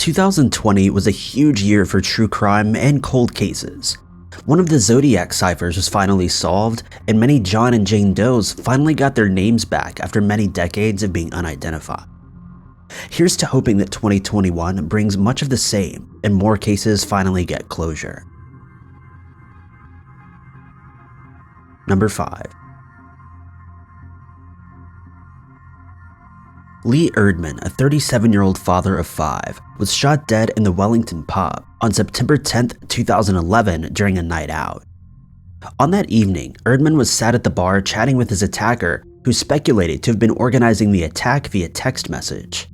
2020 was a huge year for true crime and cold cases. One of the Zodiac ciphers was finally solved, and many John and Jane Does finally got their names back after many decades of being unidentified. Here's to hoping that 2021 brings much of the same and more cases finally get closure. Number 5. Lee Erdmann, a 37-year-old father of 5, was shot dead in the Wellington pub on September 10, 2011 during a night out. On that evening, Erdmann was sat at the bar chatting with his attacker, who speculated to have been organizing the attack via text message.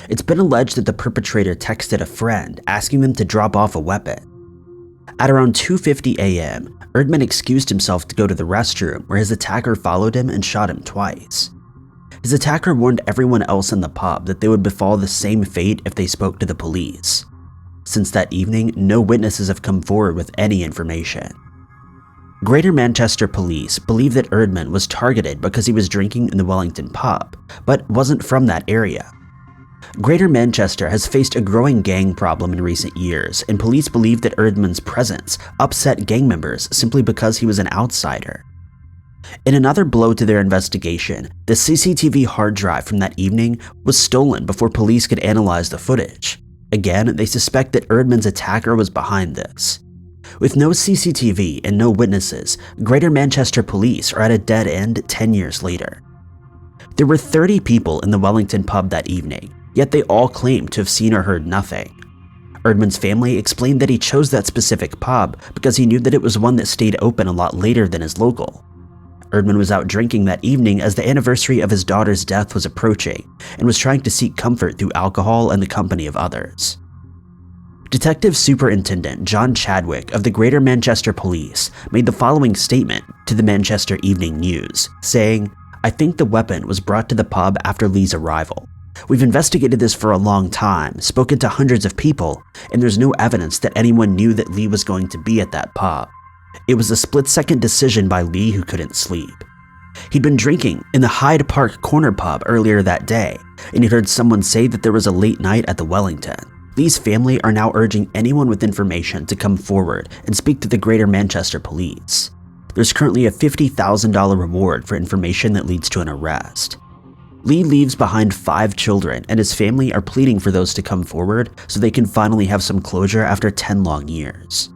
It's been alleged that the perpetrator texted a friend asking them to drop off a weapon. At around 2:50 a.m., Erdmann excused himself to go to the restroom, where his attacker followed him and shot him twice. His attacker warned everyone else in the pub that they would befall the same fate if they spoke to the police. Since that evening, no witnesses have come forward with any information. Greater Manchester police believe that Erdmann was targeted because he was drinking in the Wellington pub, but wasn't from that area. Greater Manchester has faced a growing gang problem in recent years, and police believe that Erdmann's presence upset gang members simply because he was an outsider. In another blow to their investigation, the CCTV hard drive from that evening was stolen before police could analyze the footage. Again, they suspect that Erdmann's attacker was behind this. With no CCTV and no witnesses, Greater Manchester police are at a dead end 10 years later. There were 30 people in the Wellington pub that evening, yet they all claimed to have seen or heard nothing. Erdmann's family explained that he chose that specific pub because he knew that it was one that stayed open a lot later than his local. Erdmann was out drinking that evening as the anniversary of his daughter's death was approaching and was trying to seek comfort through alcohol and the company of others. Detective Superintendent John Chadwick of the Greater Manchester Police made the following statement to the Manchester Evening News, saying, "I think the weapon was brought to the pub after Lee's arrival. We've investigated this for a long time, spoken to hundreds of people, and there's no evidence that anyone knew that Lee was going to be at that pub. It was a split-second decision by Lee, who couldn't sleep. He'd been drinking in the Hyde Park Corner pub earlier that day, and he'd heard someone say that there was a late night at the Wellington. Lee's family are now urging anyone with information to come forward and speak to the Greater Manchester Police. There's currently a $50,000 reward for information that leads to an arrest." Lee leaves behind 5 children, and his family are pleading for those to come forward so they can finally have some closure after 10 long years.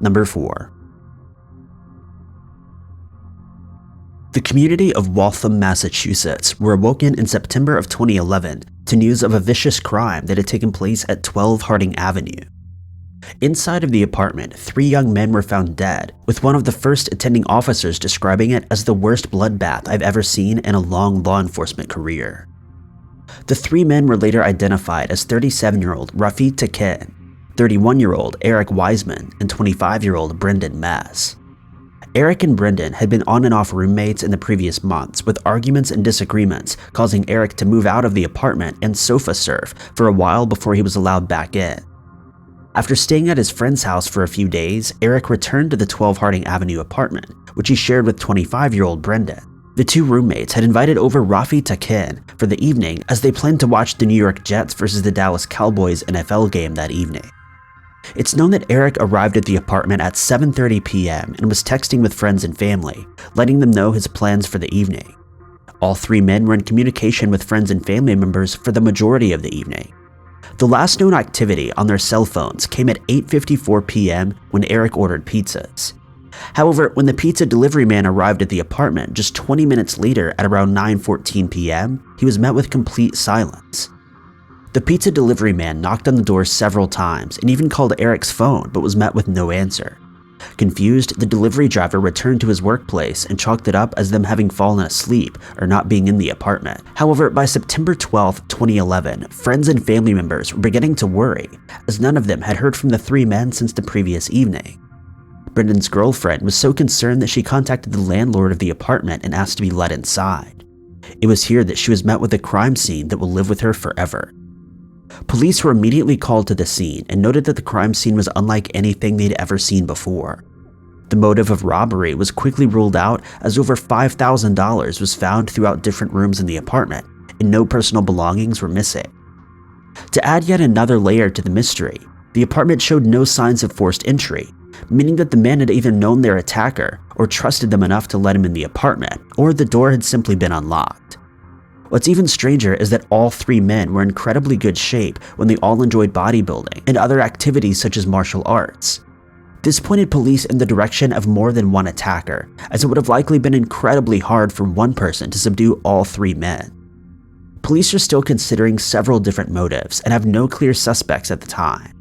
Number 4. The community of Waltham, Massachusetts were awoken in September of 2011 to news of a vicious crime that had taken place at 12 Harding Avenue. Inside of the apartment, 3 young men were found dead, with one of the first attending officers describing it as the worst bloodbath I've ever seen in a long law enforcement career. The 3 men were later identified as 37-year-old Rafi Takin, 31-year-old Eric Wiseman, and 25-year-old Brendan Mess. Eric and Brendan had been on and off roommates in the previous months, with arguments and disagreements causing Eric to move out of the apartment and sofa surf for a while before he was allowed back in. After staying at his friend's house for a few days, Eric returned to the 12 Harding Avenue apartment, which he shared with 25-year-old Brendan. The 2 roommates had invited over Rafi Takin for the evening as they planned to watch the New York Jets versus the Dallas Cowboys NFL game that evening. It's known that Eric arrived at the apartment at 7:30 p.m. and was texting with friends and family, letting them know his plans for the evening. All 3 men were in communication with friends and family members for the majority of the evening. The last known activity on their cell phones came at 8:54 p.m. when Eric ordered pizzas. However, when the pizza delivery man arrived at the apartment just 20 minutes later at around 9:14 p.m., he was met with complete silence. The pizza delivery man knocked on the door several times and even called Eric's phone, but was met with no answer. Confused, the delivery driver returned to his workplace and chalked it up as them having fallen asleep or not being in the apartment. However, by September 12, 2011, friends and family members were beginning to worry, as none of them had heard from the 3 men since the previous evening. Brendan's girlfriend was so concerned that she contacted the landlord of the apartment and asked to be let inside. It was here that she was met with a crime scene that will live with her forever. Police were immediately called to the scene and noted that the crime scene was unlike anything they'd ever seen before. The motive of robbery was quickly ruled out as over $5,000 was found throughout different rooms in the apartment, and no personal belongings were missing. To add yet another layer to the mystery, the apartment showed no signs of forced entry, meaning that the man had either known their attacker or trusted them enough to let him in the apartment, or the door had simply been unlocked. What's even stranger is that all three men were in incredibly good shape when they all enjoyed bodybuilding and other activities such as martial arts. This pointed police in the direction of more than one attacker, as it would have likely been incredibly hard for one person to subdue all three men. Police are still considering several different motives and have no clear suspects at the time.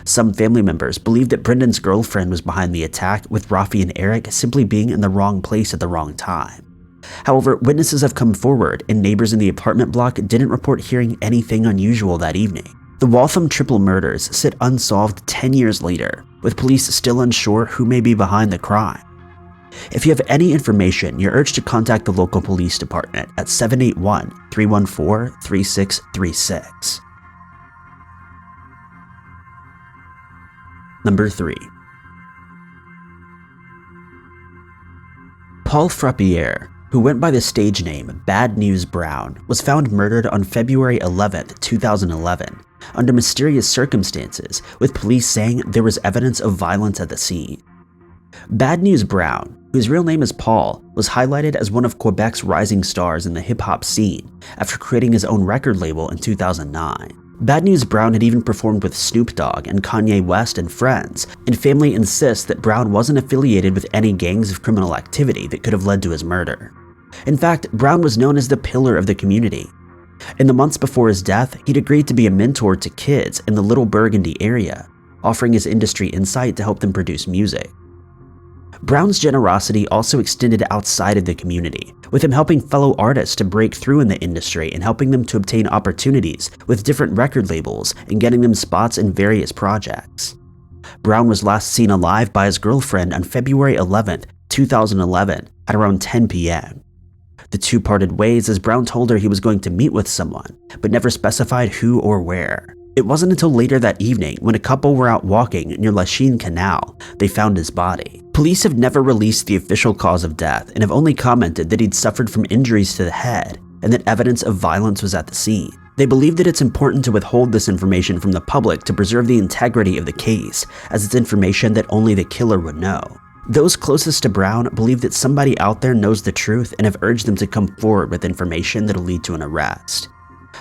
Some family members believe that Brendan's girlfriend was behind the attack, with Rafi and Eric simply being in the wrong place at the wrong time. However, witnesses have come forward, and neighbors in the apartment block didn't report hearing anything unusual that evening. The Waltham triple murders sit unsolved 10 years later, with police still unsure who may be behind the crime. If you have any information, you're urged to contact the local police department at 781-314-3636. Number 3. Paul Frappier, who went by the stage name Bad News Brown, was found murdered on February 11, 2011, under mysterious circumstances, with police saying there was evidence of violence at the scene. Bad News Brown, whose real name is Paul, was highlighted as one of Quebec's rising stars in the hip-hop scene after creating his own record label in 2009. Bad News Brown had even performed with Snoop Dogg and Kanye West and friends, and family insists that Brown wasn't affiliated with any gangs of criminal activity that could have led to his murder. In fact, Brown was known as the pillar of the community. In the months before his death, he'd agreed to be a mentor to kids in the Little Burgundy area, offering his industry insight to help them produce music. Brown's generosity also extended outside of the community, with him helping fellow artists to break through in the industry and helping them to obtain opportunities with different record labels and getting them spots in various projects. Brown was last seen alive by his girlfriend on February 11, 2011 at around 10 p.m. The two parted ways as Brown told her he was going to meet with someone, but never specified who or where. It wasn't until later that evening, when a couple were out walking near Lachine Canal, they found his body. Police have never released the official cause of death and have only commented that he'd suffered from injuries to the head and that evidence of violence was at the scene. They believe that it's important to withhold this information from the public to preserve the integrity of the case, as it's information that only the killer would know. Those closest to Brown believe that somebody out there knows the truth and have urged them to come forward with information that'll lead to an arrest.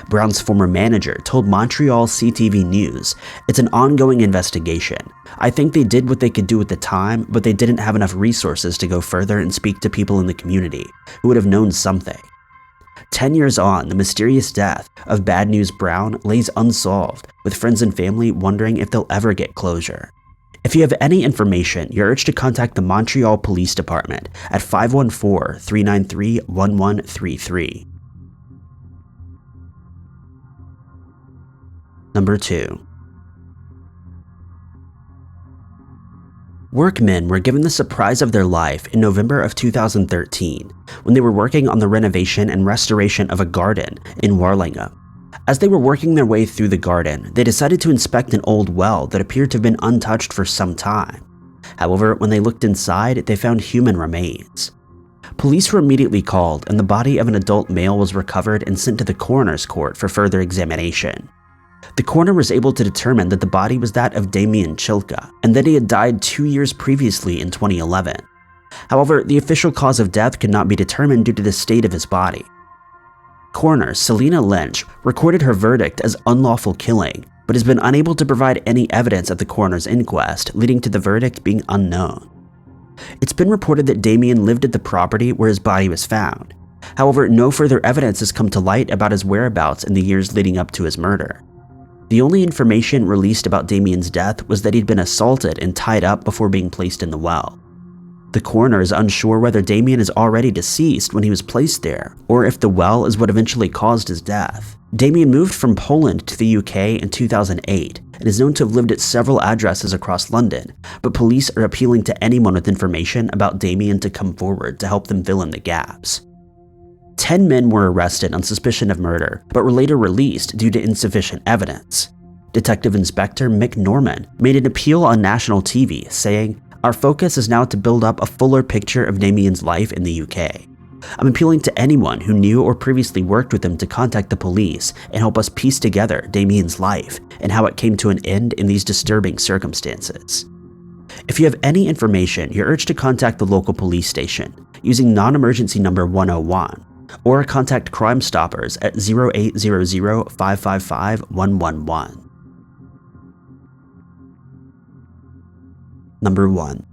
Brown's former manager told Montreal CTV News, "It's an ongoing investigation. I think they did what they could do at the time, but they didn't have enough resources to go further and speak to people in the community who would have known something." 10 years on, the mysterious death of Bad News Brown lays unsolved, with friends and family wondering if they'll ever get closure. If you have any information, you're urged to contact the Montreal Police Department at 514-393-1133. Number 2. Workmen were given the surprise of their life in November of 2013 when they were working on the renovation and restoration of a garden in Warlingham. As they were working their way through the garden, they decided to inspect an old well that appeared to have been untouched for some time. However, when they looked inside, they found human remains. Police were immediately called, and the body of an adult male was recovered and sent to the coroner's court for further examination. The coroner was able to determine that the body was that of Damien Chilka, and that he had died 2 years previously in 2011. However, the official cause of death could not be determined due to the state of his body. Coroner Selena Lynch recorded her verdict as unlawful killing, but has been unable to provide any evidence at the coroner's inquest, leading to the verdict being unknown. It's been reported that Damien lived at the property where his body was found. However, no further evidence has come to light about his whereabouts in the years leading up to his murder. The only information released about Damien's death was that he'd been assaulted and tied up before being placed in the well. The coroner is unsure whether Damien is already deceased when he was placed there, or if the well is what eventually caused his death. Damien moved from Poland to the UK in 2008 and is known to have lived at several addresses across London, but police are appealing to anyone with information about Damien to come forward to help them fill in the gaps. 10 men were arrested on suspicion of murder, but were later released due to insufficient evidence. Detective Inspector Mick Norman made an appeal on national TV, saying, "Our focus is now to build up a fuller picture of Damien's life in the UK. I'm appealing to anyone who knew or previously worked with him to contact the police and help us piece together Damien's life and how it came to an end in these disturbing circumstances. If you have any information, you're urged to contact the local police station using non-emergency number 101 or contact Crime Stoppers at 0800-555-111. Number 1.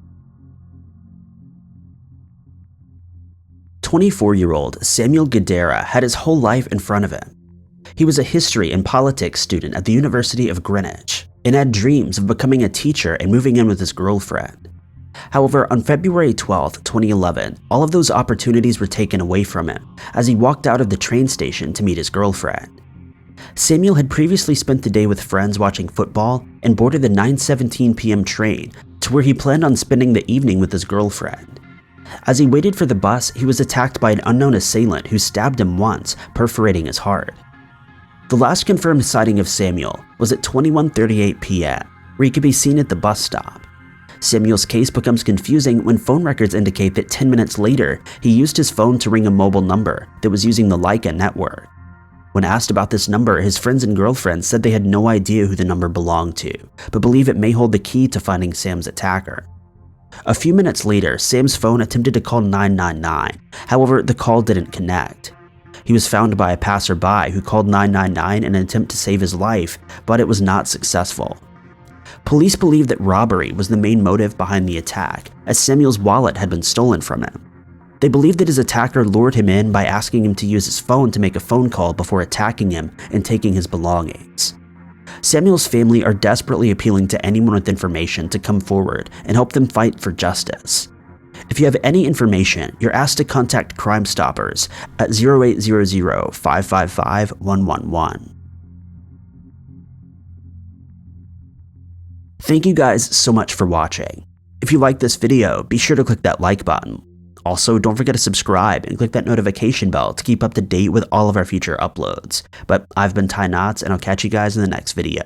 24-year-old Samuel Guerra had his whole life in front of him. He was a history and politics student at the University of Greenwich and had dreams of becoming a teacher and moving in with his girlfriend. However, on February 12, 2011, all of those opportunities were taken away from him as he walked out of the train station to meet his girlfriend. Samuel had previously spent the day with friends watching football and boarded the 9:17 p.m. train to where he planned on spending the evening with his girlfriend. As he waited for the bus, he was attacked by an unknown assailant who stabbed him once, perforating his heart. The last confirmed sighting of Samuel was at 21:38 p.m., where he could be seen at the bus stop. Samuel's case becomes confusing when phone records indicate that 10 minutes later, he used his phone to ring a mobile number that was using the Leica network. When asked about this number, his friends and girlfriend said they had no idea who the number belonged to, but believe it may hold the key to finding Sam's attacker. A few minutes later, Sam's phone attempted to call 999, however, the call didn't connect. He was found by a passerby who called 999 in an attempt to save his life, but it was not successful. Police believe that robbery was the main motive behind the attack, as Samuel's wallet had been stolen from him. They believe that his attacker lured him in by asking him to use his phone to make a phone call before attacking him and taking his belongings. Samuel's family are desperately appealing to anyone with information to come forward and help them fight for justice. If you have any information, you're asked to contact Crime Stoppers at 0800-555-111. Thank you guys so much for watching. If you liked this video, be sure to click that like button. Also, don't forget to subscribe and click that notification bell to keep up to date with all of our future uploads. But I've been Ty Knotts, and I'll catch you guys in the next video.